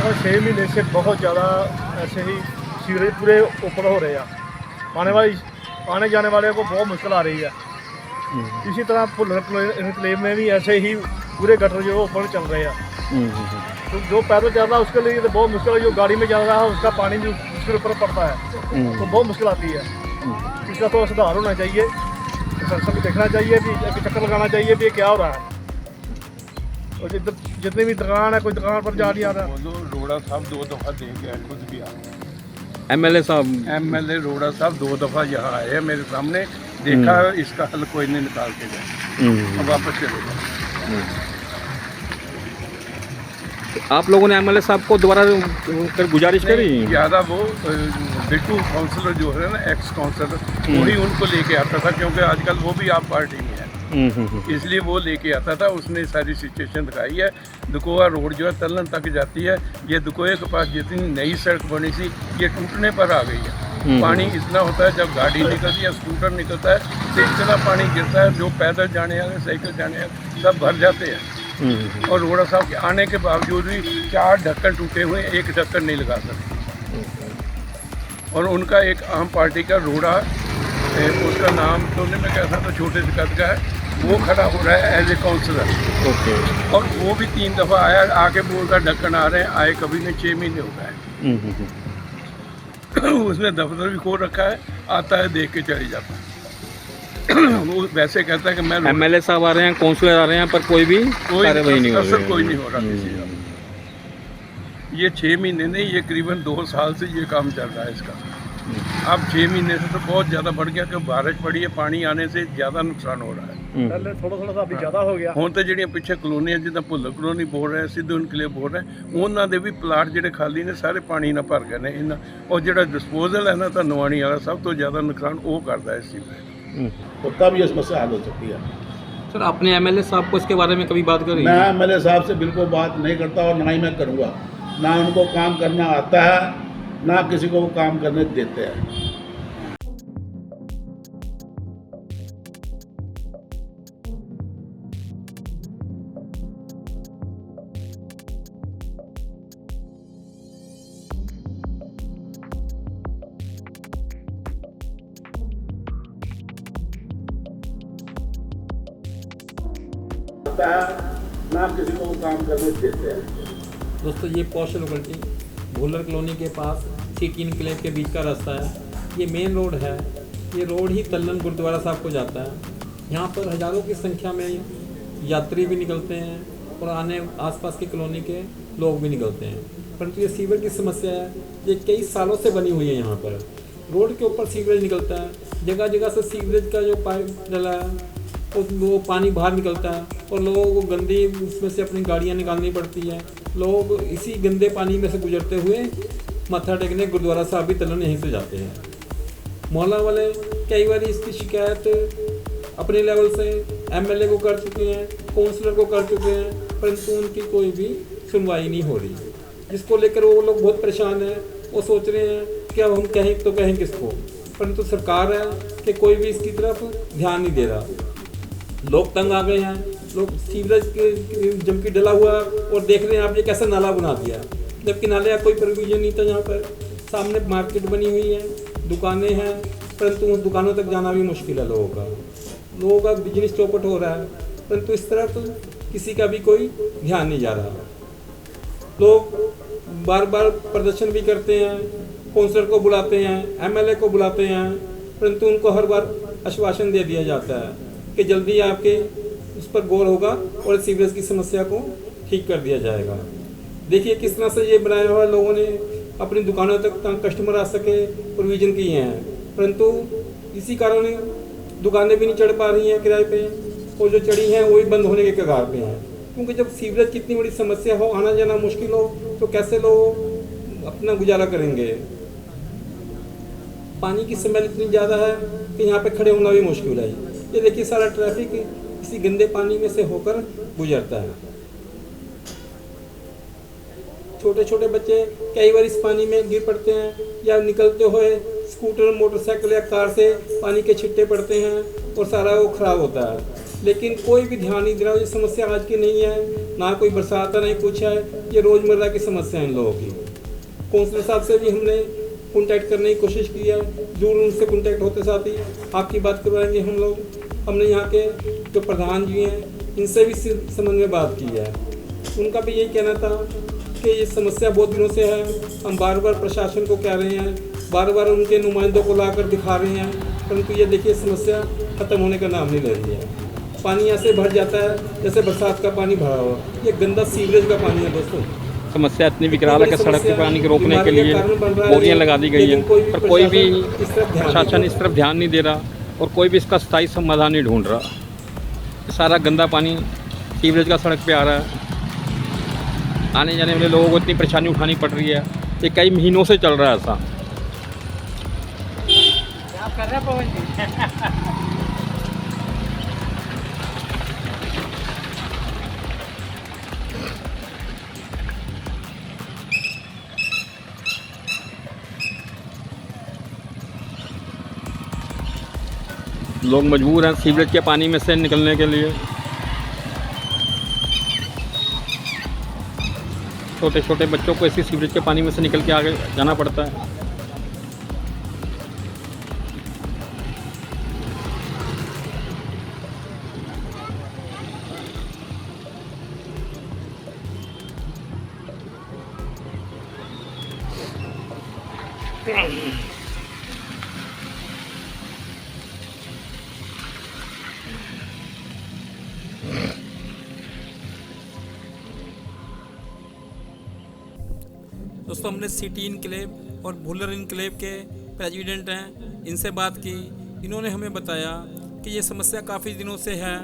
तकरीबन 6 महीने से बहुत ज़्यादा ऐसे ही सीवरेज पूरे ऊपर हो रहे हैं। आने जाने वाले को बहुत मुश्किल आ रही है। इसी तरह भुल्लर इनकलेव में भी ऐसे ही पूरे गटर जो ऊपर चल रहे हैं। तो जो पैदल चल रहा है उसके लिए तो बहुत मुश्किल है, जो गाड़ी में चल रहा है उसका पानी भी उसके ऊपर पड़ता है तो बहुत मुश्किल आती है। इसका थोड़ा सुधार होना चाहिए, प्रशासन को देखना चाहिए कि चक्कर लगाना चाहिए भी क्या हो रहा है। और जितनी भी दुकान है, कोई दुकान पर जा नहीं आ रहा। रोड़ा साहब 2 दफ़ा दे गया, खुद भी आ एमएलए साहब एमएलए रोड़ा साहब 2 दफ़ा यहाँ आए हैं मेरे सामने, देखा इसका हल कोई नहीं निकाल के गए, अब वापस चले गए। आप लोगों ने एमएलए साहब को दोबारा गुजारिश करी? ज़्यादा वो बिट्टू काउंसलर जो है ना, एक्स काउंसलर, वही उनको लेके आता था, क्योंकि आजकल वो भी आप पार्टी में है, इसलिए वो लेके आता था। उसने सारी सिचुएशन दिखाई है। दुकोआ रोड जो है तलन तक जाती है, ये दुकोए के पास जितनी नई सड़क बनी थी ये टूटने पर आ गई है। पानी इतना होता है जब गाड़ी निकलती है, स्कूटर निकलता है तो इतना पानी गिरता है, जो पैदल जाने वाले, साइकिल जाने वाले सब भर जाते हैं। और रोड़ा साहब के आने के बावजूद भी 4 ढक्कन टूटे हुए, 1 ढक्कन नहीं लगा सकते। और उनका एक आम पार्टी का रोड़ा, उसका नाम तो नहीं मैं कहता था, छोटे से कद का है, वो खड़ा हो रहा है एज ए काउंसलर। और वो भी 3 दफ़ा आया, आके बोलता ढक्कन आ रहे हैं, आए कभी नहीं, 6 महीने हो गए। उसने दफ्तर भी खोल रखा है, आता है देख के चले जाता है। वो वैसे कहता है कि मैं एमएलए साहब आ रहे हैं, काउंसलर आ रहे हैं, पर कोई कार्रवाई नहीं हो रही है। कोई नहीं हो रहा किसी का। ये 6 महीने नहीं, ये करीबन 2 साल से ये काम चल रहा है इसका। अब 6 महीने से तो बहुत ज़्यादा बढ़ गया, कि बारिश पड़ी है, पानी आने से ज़्यादा नुकसान हो रहा है। पहले थोड़ा सा अभी ज़्यादा हो गया। ਹੁਣ ਤਾਂ ਜਿਹੜੀਆਂ ਪਿੱਛੇ ਕਲੋਨੀਆਂ ਜਿੱਦਾਂ ਭੁੱਲਰ ਕਲੋਨੀ ਬੋਲ ਰਹੇ, ਸਿੱਧੂ ਇਨਕਲੇਵ ਬੋਲ ਰਹੇ, ਉਹਨਾਂ ਦੇ ਵੀ ਪਲਾਟ ਜਿਹੜੇ ਖਾਲੀ ਨੇ ਸਾਰੇ ਪਾਣੀ ਨਾਲ ਭਰ ਗਏ ਨੇ। ਇਹਨਾਂ ਔਰ ਜਿਹੜਾ ਡਿਸਪੋਜ਼ਲ ਹੈ ਨਾ ਧਨਵਾਣੀ ਵਾਲਾ, ਸਭ ਤੋਂ ਜ਼ਿਆਦਾ ਨੁਕਸਾਨ ਉਹ ਕਰਦਾ ਇਸ चीज़ में। तो तब ये समस्या हल हो सकती है। सर आपने एमएलए साहब को इसके बारे में कभी बात करी? मैं एमएलए साहब से बिल्कुल बात नहीं करता और ना ही मैं करूँगा। ना उनको काम करना आता है, ना किसी को वो काम करने देते हैं। ना किसी को काम करने देते हैं। दोस्तों ये पॉश लोकेलिटी भुल्लर कॉलोनी के पास सिटी इनक्लेव के बीच का रास्ता है। ये मेन रोड है, ये रोड ही तल्लन गुरुद्वारा साहब को जाता है। यहाँ पर हज़ारों की संख्या में यात्री भी निकलते हैं और आने आसपास की कॉलोनी के लोग भी निकलते हैं। परंतु ये सीवर की समस्या है, ये कई सालों से बनी हुई है। यहाँ पर रोड के ऊपर सीवरेज निकलता है, जगह जगह से सीवरेज का जो पाइप डला है वो पानी बाहर निकलता है और लोगों को गंदी उसमें से अपनी गाड़ियाँ निकालनी पड़ती है। लोग इसी गंदे पानी में से गुजरते हुए मत्था टेकने गुरुद्वारा साहब भी तलन यहीं से जाते हैं। मोहल्ला वाले कई बार इसकी शिकायत अपने लेवल से एमएलए को कर चुके हैं, काउंसलर को कर चुके हैं, परंतु उनकी कोई भी सुनवाई नहीं हो रही, जिसको लेकर वो लोग बहुत परेशान हैं। वो सोच रहे हैं कि अब हम कहें तो कहें किसको, परंतु सरकार है कि कोई भी इसकी तरफ ध्यान नहीं दे रहा। लोग तंग आ गए हैं, लोग सीवरेज के जमकी डला हुआ और देख रहे हैं आप ये कैसा नाला बना दिया, जबकि नाले का कोई प्रोविजन नहीं था। यहाँ पर सामने मार्केट बनी हुई है, दुकानें हैं, परंतु उन दुकानों तक जाना भी मुश्किल है। लोगों का बिजनेस चौपट हो रहा है, परंतु इस तरफ किसी का भी कोई ध्यान नहीं जा रहा। लोग बार बार प्रदर्शन भी करते हैं, काउंसलर को बुलाते हैं, एमएलए को बुलाते हैं, परंतु उनको हर बार आश्वासन दे दिया जाता है कि जल्दी आपके उस पर गौर होगा और सीवरेज की समस्या को ठीक कर दिया जाएगा। देखिए किस तरह से ये बनाया हुआ लोगों ने अपनी दुकानों तक कस्टमर आ सके प्रोविज़न किए हैं, परंतु इसी कारण दुकानें भी नहीं चढ़ पा रही हैं किराए पे, और जो चढ़ी हैं वो भी बंद होने के कगार पे हैं। क्योंकि जब सीवरेज की इतनी बड़ी समस्या हो, आना जाना मुश्किल हो, तो कैसे लोग अपना गुजारा करेंगे। पानी की स्मेल इतनी ज़्यादा है कि यहाँ पे खड़े होना भी मुश्किल है। ये देखिए सारा ट्रैफिक इसी गंदे पानी में से होकर गुजरता है। छोटे छोटे बच्चे कई बार इस पानी में गिर पड़ते हैं, या निकलते हुए स्कूटर, मोटरसाइकिल या कार से पानी के छिट्टे पड़ते हैं और सारा वो खराब होता है। लेकिन कोई भी ध्यान नहीं दे रहा। ये समस्या आज की नहीं है, ना कोई बरसात है, नहीं कुछ है, ये रोज़मर्रा की समस्या है इन लोगों की। काउंसलर साहब से भी हमने कॉन्टैक्ट करने की कोशिश की है, जरूर उनसे कॉन्टैक्ट होते साथ ही आपकी बात करवाएंगे हम लोग। हमने यहाँ के जो प्रधान जी हैं इनसे भी इस संबंध में बात की है। उनका भी यही कहना था कि ये समस्या बहुत दिनों से है, हम बार बार प्रशासन को कह रहे हैं, बार बार उनके नुमाइंदों को लाकर दिखा रहे हैं, परंतु ये देखिए समस्या ख़त्म होने का नाम नहीं ले रही है। पानी ऐसे भर जाता है जैसे बरसात का पानी भरा हुआ। ये गंदा सीवरेज का पानी है दोस्तों। समस्या इतनी विकराल है कि सड़क के पानी को रोकने के लिए बोरियां लगा दी गई हैं, पर कोई भी प्रशासन इस तरफ ध्यान नहीं दे रहा और कोई भी इसका स्थायी समाधान नहीं ढूंढ रहा। सारा गंदा पानी सीवरेज का सड़क पे आ रहा है, आने जाने वाले लोगों को इतनी परेशानी उठानी पड़ रही है। ये कई महीनों से चल रहा है ऐसा। लोग मजबूर हैं सीवरेज के पानी में से निकलने के लिए। छोटे छोटे बच्चों को इसी सीवरेज के पानी में से निकल के आगे जाना पड़ता है। दोस्तों हमने सिटी इनक्लेव और भुल्लर इनक्लेव के प्रेसिडेंट हैं, इनसे बात की। इन्होंने हमें बताया कि ये समस्या काफ़ी दिनों से है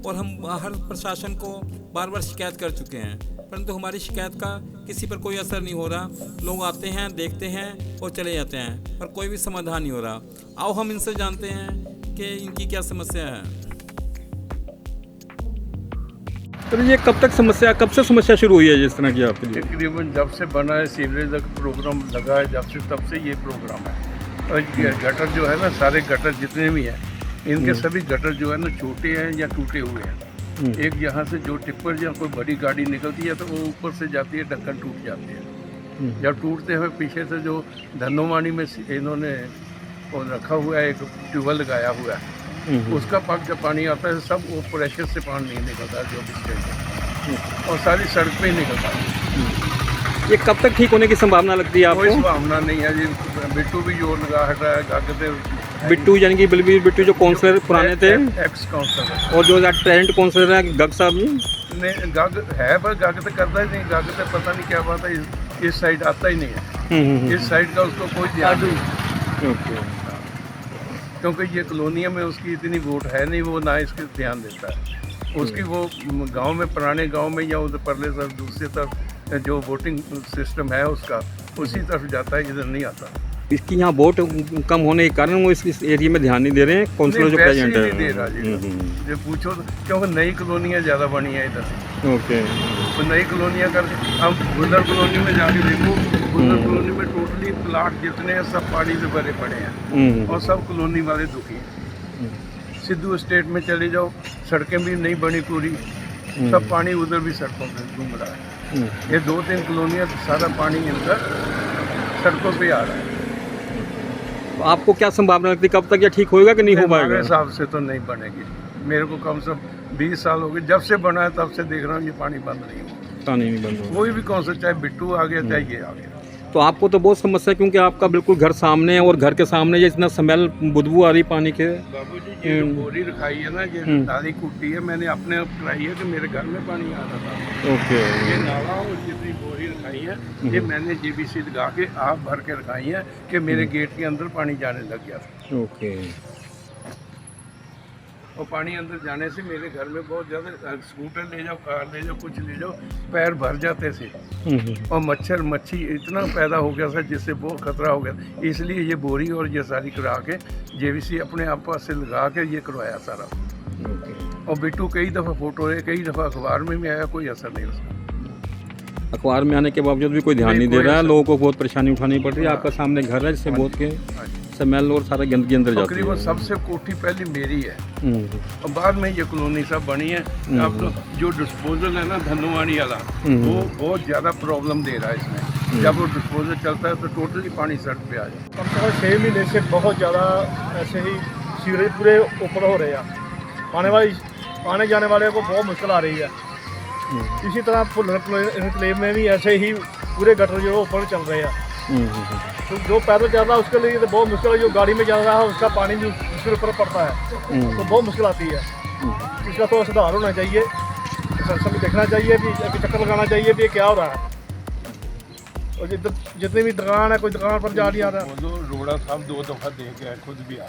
और हम हर प्रशासन को बार बार शिकायत कर चुके हैं, परंतु हमारी शिकायत का किसी पर कोई असर नहीं हो रहा। लोग आते हैं, देखते हैं और चले जाते हैं, पर कोई भी समाधान नहीं हो रहा। आओ हम इनसे जानते हैं कि इनकी क्या समस्या है। तो ये कब से समस्या शुरू हुई है जिस तरह की आपके लिए? तकरीबन जब से बना है सीवरेज का प्रोग्राम लगा है, जब से तब से ये प्रोग्राम है। और ये गटर जो है ना, सारे गटर जितने भी हैं इनके सभी गटर जो है ना छोटे हैं या टूटे हुए हैं। एक यहाँ से जो टिप्पर या कोई बड़ी गाड़ी निकलती है तो वो ऊपर से जाती है, ढक्कन टूट जाती है। जब टूटते हुए पीछे से जो धनोवानी में इन्होंने वो रखा हुआ है, एक ट्यूबवेल लगाया हुआ है, उसका पक जब पानी आता है सब वो प्रेशर से पानी नहीं निकलता जो भी स्टेज है, और सारी सड़क पे ही निकलता है। ये कब तक ठीक होने की संभावना लगती है आपको? कोई संभावना नहीं है जी। बिट्टू भी जोर लगा हटा है, गागते बिट्टू यानी कि बलबीर बिट्टू जो काउंसलर पुराने थे, एक्स काउंसलर, और जो प्रेजेंट काउंसलर हैं गग साहब जी नहीं, गाग है पर गागते करता ही नहीं। गागते पता नहीं क्या बात है, इस साइड आता ही नहीं है। इस साइड का उसको कोई ध्यान नहीं, क्योंकि ये कॉलोनिया में उसकी इतनी वोट है नहीं, वो ना इसके ध्यान देता है। उसकी वो गांव में, पुराने गांव में या उधर परले तरफ दूसरी तरफ जो वोटिंग सिस्टम है उसका, उसी तरफ जाता है, इधर नहीं आता। इसकी यहाँ वोट कम होने के कारण वो इस एरिया में ध्यान नहीं दे रहे हैं काउंसलर जो प्रेजेंट है। नहीं दे रहा जी, जो पूछो तो, क्योंकि नई कॉलोनियाँ ज़्यादा बनी है इधर। ओके, तो नई कॉलोनियाँ करके हम भुल्लर कॉलोनी में जाके देखो, भुल्लर कॉलोनी में टोटली प्लाट जितने हैं सब पानी से भरे पड़े हैं और सब कॉलोनी वाले दुखी हैं। सिद्धू एस्टेट में चले जाओ, सड़कें भी नहीं बनी पूरी, सब पानी उधर भी सड़कों पे घूम रहा है। ये 2-3 कॉलोनियाँ सारा पानी इनका सड़कों पे आ रहा है। आपको क्या संभावना लगती है कब तक ये ठीक होएगा कि नहीं हो पाएगा? मेरे हिसाब से तो नहीं बनेगी। मेरे को कम से कम 20 साल हो गए जब से बना है, तब से देख रहा हूँ ये पानी बंद नहीं हुआ। पानी नहीं बंद हुआ। कोई भी कौन सा, चाहे बिट्टू आ गया चाहे ये आ गया। तो आपको तो बहुत समस्या है, क्योंकि आपका बिल्कुल घर सामने है और घर के सामने ये इतना स्मेल बदबू आ रही पानी के। बाबूजी ये जो बोरी रखाई है ना, ये नाली कुटी है, मैंने अपने आप कराई है कि मेरे घर में पानी आ रहा था। ओके, ये नाला और जितनी बोरी रखाई है ये मैंने जेबीसी लगा के आप भर के रखाई है कि मेरे गेट के अंदर पानी जाने लग गया था। ओके, और पानी अंदर जाने से मेरे घर में बहुत ज़्यादा, स्कूटर ले जाओ, कार ले जाओ, कुछ ले जाओ, पैर भर जाते थे और मच्छर मच्छी इतना पैदा हो गया था जिससे बहुत खतरा हो गया। इसलिए ये बोरी और ये सारी करा के जेबीसी अपने आप पास से लगा के ये करवाया सारा। और बिट्टू कई दफ़ा फोटो है, कई दफ़ा अखबार में भी आया, कोई असर नहीं उसका। अखबार में आने के बावजूद भी कोई ध्यान नहीं दे रहा है, लोगों को बहुत परेशानी उठानी पड़ रही है। आपका सामने घर है जिससे बहुत के स्मेल और सारा गंदगी अंदर जाती तकरीबन है। सबसे कोठी पहली मेरी है हम्म, और बाद में ये कॉलोनी सब बनी है। अब तो जो डिस्पोजल है ना धनुवानी वाला, वो बहुत ज़्यादा प्रॉब्लम दे रहा है इसमें। जब वो डिस्पोजल चलता है तो टोटली पानी सड़क पे आ जाता है। कम से कम 6 महीने से बहुत ज़्यादा ऐसे ही सीवरेज पूरे ऊपर हो रहे हैं। आने जाने वाले को बहुत मुश्किल आ रही है। इसी तरह भुल्लर इनकलेव में भी ऐसे ही पूरे गटर जो ऊपर चल रहे हैं। तो जो पैदल चल रहा है उसके लिए तो बहुत मुश्किल है, जो गाड़ी में चल रहा है उसका पानी भी उसके ऊपर पड़ता है तो बहुत मुश्किल आती है। इसका थोड़ा सुधार होना चाहिए, प्रशासन को देखना चाहिए भी, चक्कर लगाना चाहिए भी ये क्या हो रहा है। और जितनी भी दुकान है, कोई दुकान पर जा नहीं आ रहा। बोलो रोड़ा साहब 2 दफ़ा दे गया, खुद भी आ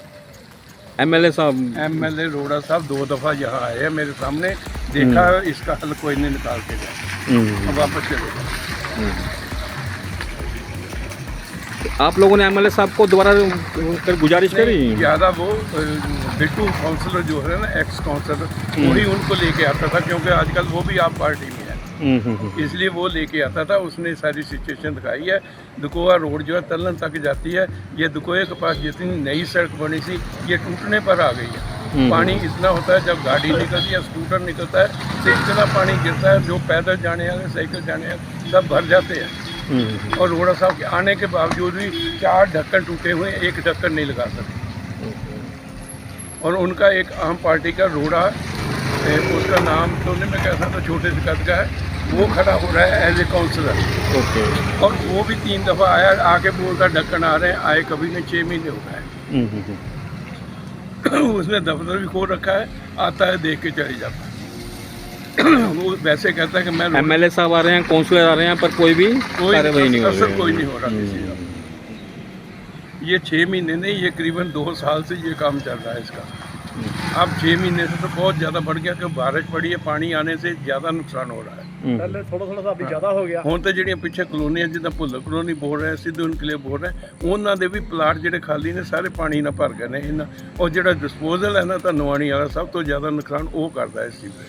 MLA साहब MLA रोड़ा साहब 2 दफ़ा यहाँ आए हैं मेरे सामने, देखा इसका हल कोई नहीं निकाल के गया, अब वापस चले गए। आप लोगों ने MLA साहब को दोबारा गुजारिश करी? ज़्यादा वो बिट्टू काउंसलर जो है ना, एक्स काउंसलर, वही उनको लेके आता था, क्योंकि आजकल वो भी आप पार्टी में है, इसलिए वो लेके आता था। उसने सारी सिचुएशन दिखाई है। दुकोआ रोड जो है तलन तक जाती है, ये दुकोए के पास जितनी नई सड़क बनी थी ये टूटने पर आ गई है। पानी इतना होता है जब गाड़ी निकलती है, स्कूटर निकलता है तो इतना पानी गिरता है, जो पैदल जाने वाले, साइकिल जाने वाले सब भर जाते हैं। और रोड़ा साहब के आने के बावजूद भी 4 ढक्कन टूटे हुए, 1 ढक्कन नहीं लगा सकते। और उनका एक आम पार्टी का रोड़ा, उसका नाम तो नहीं मैं कहता था, छोटे से कद का है, वो खड़ा हो रहा है एज ए काउंसलर। और वो भी 3 दफ़ा आया, आके बोलता ढक्कन आ रहे हैं, आए कभी नहीं, 6 महीने हो गए। उसने दफ्तर भी खोल रखा है, आता है देख के चले जाता है। वो वैसे कहता है कि मैं MLA साहब आ रहे हैं, काउंसलर आ रहे हैं, पर कोई भी कार्रवाई नहीं हो रही है। कोई नहीं हो रहा किसी का। ये 6 महीने नहीं, ये करीबन 2 साल से ये काम चल रहा है इसका। अब 6 महीने से तो बहुत ज़्यादा बढ़ गया, कि बारिश पड़ी है, पानी आने से ज़्यादा नुकसान हो रहा है। पहले थोड़ा सा अभी ज़्यादा हो गया। ਹੁਣ ਤਾਂ ਜਿਹੜੀਆਂ ਪਿੱਛੇ ਕਲੋਨੀਆਂ ਜਿੱਦਾਂ ਭੁੱਲਰ ਕਲੋਨੀ ਬੋਲ ਰਹੇ, ਸਿੱਧੂ ਇਨਕਲੇਵ ਬੋਲ ਰਹੇ, ਉਹਨਾਂ ਦੇ ਵੀ ਪਲਾਟ ਜਿਹੜੇ ਖਾਲੀ ਨੇ ਸਾਰੇ ਪਾਣੀ ਨਾਲ ਭਰ ਗਏ ਨੇ ਇਹਨਾਂ। ਔਰ ਜਿਹੜਾ ਡਿਸਪੋਜ਼ਲ ਹੈ ਨਾ ਧਨਵਾਣੀ ਵਾਲਾ, ਸਭ ਤੋਂ ਜ਼ਿਆਦਾ ਨੁਕਸਾਨ ਉਹ ਕਰਦਾ ਹੈ ਇਸ ਚੀਜ਼ ਦਾ।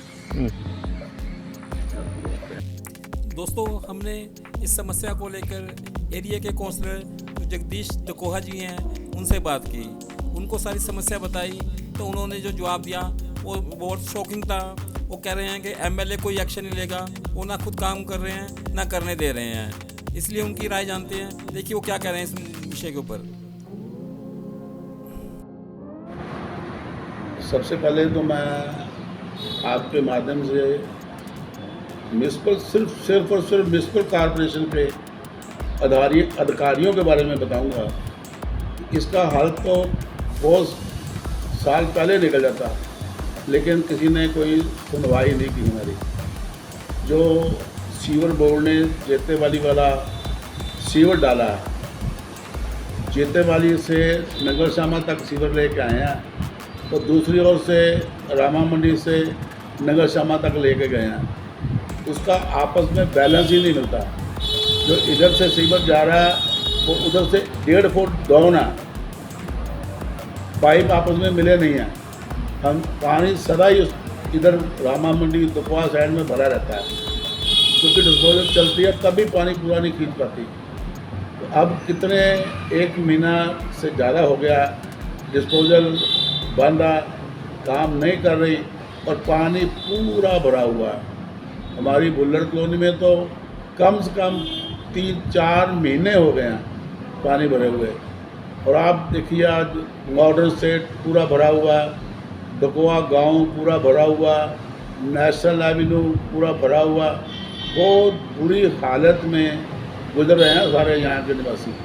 दोस्तों, हमने इस समस्या को लेकर एरिया के काउंसलर जगदीश दकोहा जी हैं, उनसे बात की, उनको सारी समस्या बताई, तो उन्होंने जो जवाब दिया वो बहुत शॉकिंग था। वो कह रहे हैं कि MLA कोई एक्शन नहीं लेगा, वो ना खुद काम कर रहे हैं ना करने दे रहे हैं। इसलिए उनकी राय जानते हैं, देखिए वो क्या कह रहे हैं इस विषय के ऊपर। सबसे पहले तो मैं आपके माध्यम से म्यूनसिपल सिर्फ और सिर्फ म्यूनसिपल कॉरपोरेशन के अधिकारियों के बारे में बताऊंगा। इसका हल तो बहुत साल पहले निकल जाता, लेकिन किसी ने कोई सुनवाई नहीं की हमारी। जो सीवर बोर्ड ने जेतेवाली वाला सीवर डाला, जेतेवाली से नगर श्यामा तक सीवर लेके आए हैं, तो दूसरी ओर से रामा मंडी से नगर श्यामा तक लेके गए हैं। उसका आपस में बैलेंस ही नहीं मिलता। जो इधर से सीवर जा रहा है वो उधर से 1.5 फुट डाउन है, पाइप आपस में मिले नहीं हैं। हम पानी सदा ही इधर रामा मंडी दुकोआ साइड में भरा रहता है, क्योंकि डिस्पोजल चलती है तभी पानी पूरा नहीं खींच पाती। तो अब कितने 1 महीना से ज़्यादा हो गया डिस्पोजल बंद है, काम नहीं कर रही और पानी पूरा भरा हुआ है। हमारी भुल्लर कॉलोनी में तो कम से कम 3-4 महीने हो गए हैं पानी भरे हुए। और आप देखिए आज मॉडर्न सेट पूरा भरा हुआ है, डकोआ गांव पूरा भरा हुआ, नेशनल एवेन्यू पूरा भरा हुआ। बहुत बुरी हालत में गुजर रहे हैं सारे यहाँ के निवासी।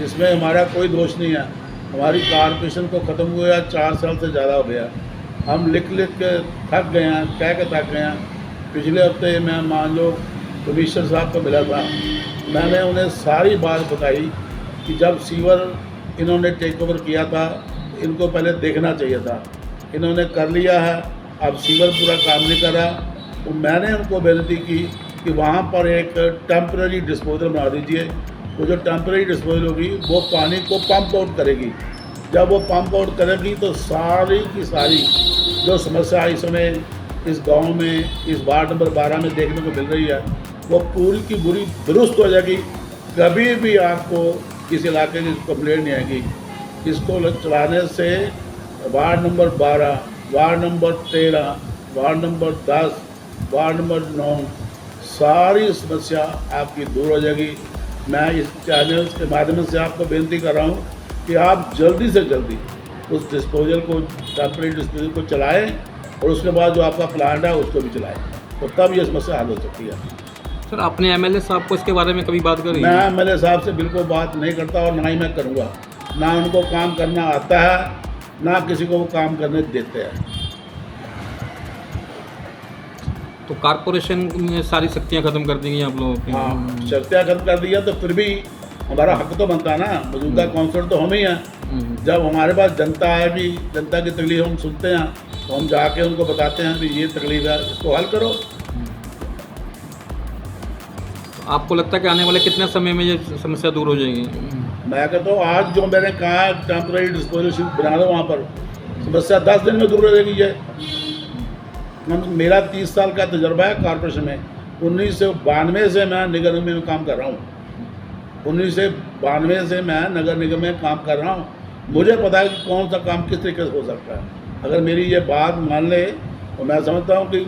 इसमें हमारा कोई दोष नहीं है। हमारी कॉरपोरेशन को ख़त्म हुए 4 साल से ज़्यादा हो गया। हम लिख के थक गए हैं, कह के थक गए हैं। पिछले हफ्ते मैं मान लो कमिश्नर साहब को मिला था, मैंने उन्हें सारी बात बताई कि जब सीवर इन्होंने टेक ओवर किया था इनको पहले देखना चाहिए था, इन्होंने कर लिया है, अब सीवर पूरा काम नहीं कर रहा। तो मैंने उनको विनती की कि वहाँ पर एक टेम्पररी डिस्पोजल बना दीजिए। वो जो टेम्पररी डिस्पोजल होगी वो पानी को पंप आउट करेगी। जब वो पंप आउट करेगी तो सारी की सारी जो समस्या इस समय इस गांव में इस वार्ड नंबर 12 में देखने को मिल रही है वो पूरी की पूरी दुरुस्त हो जाएगी। कभी भी आपको इस इलाके की कंप्लेंट नहीं आएगी। इसको चलाने से ward number 12, ward number 13, ward number 10, ward number 9 सारी समस्या आपकी दूर हो जाएगी। मैं इस चैनल के माध्यम से आपको बेनती कर रहा हूँ कि आप जल्दी से जल्दी उस डिस्पोजल को, टेम्परेरी डिस्पोजल को चलाएं और उसके बाद जो आपका प्लांट है उसको भी चलाएं, तो तब ये समस्या हल हो सकती है। सर आपने एमएलए साहब को इसके बारे में कभी बात करी? मैं एमएलए साहब से बिल्कुल बात नहीं करता और ना ही मैं करूँगा। ना उनको काम करना आता है, ना किसी को वो काम करने देते हैं। तो कारपोरेशन में सारी शक्तियाँ खत्म कर दी गई आप लोगों की? हाँ, शक्तियाँ खत्म कर दिया तो फिर भी हमारा हक तो बनता है ना। मौजूदा काउंसलर तो हम ही हैं। जब हमारे पास जनता आएगी, जनता की तकलीफ हम सुनते हैं, तो हम जाके उनको बताते हैं कि ये तकलीफ है, इसको हल करो। आपको लगता है कि आने वाले कितने समय में ये समस्या दूर हो जाएगी? मैं कहता हूँ आज जो मैंने कहा टेम्परेरी डिस्पोजल बना दो वहाँ पर, समस्या 10 दिन में दूर हो जाएगी। ये मेरा 30 साल का तजर्बा है कॉर्पोरेशन में। 1992 से मैं नगर निगम में काम कर रहा हूँ। 1992 से मैं नगर निगम में काम कर रहा हूँ। मुझे पता है कि कौन सा काम किस तरीके से हो सकता है। अगर मेरी ये बात मान ले तो मैं समझता हूँ कि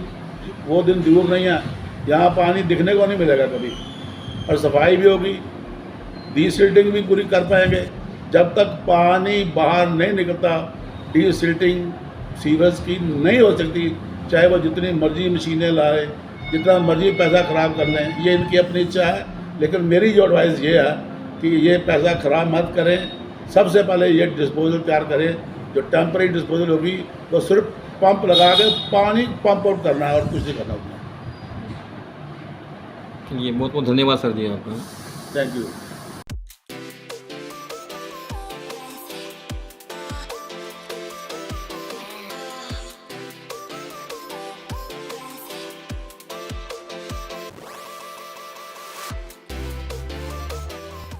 वो दिन दूर नहीं है। यहाँ पानी दिखने को नहीं मिलेगा कभी, और सफाई भी होगी, डीसिल्टिंग भी पूरी कर पाएंगे। जब तक पानी बाहर नहीं निकलता, डीसिल्टिंग सीवर्स की नहीं हो सकती, चाहे वो जितनी मर्जी मशीनें लाए, जितना मर्जी पैसा ख़राब कर लें, ये इनकी अपनी इच्छा है। लेकिन मेरी जो एडवाइस ये है कि ये पैसा ख़राब मत करें। सबसे पहले ये डिस्पोजल तैयार करें। जो टेम्परेरी डिस्पोजल होगी वो सिर्फ पंप लगा के पानी पंप आउट करना है और कुछ नहीं करना होता। चलिए बहुत बहुत धन्यवाद सर जी आपका। Thank you.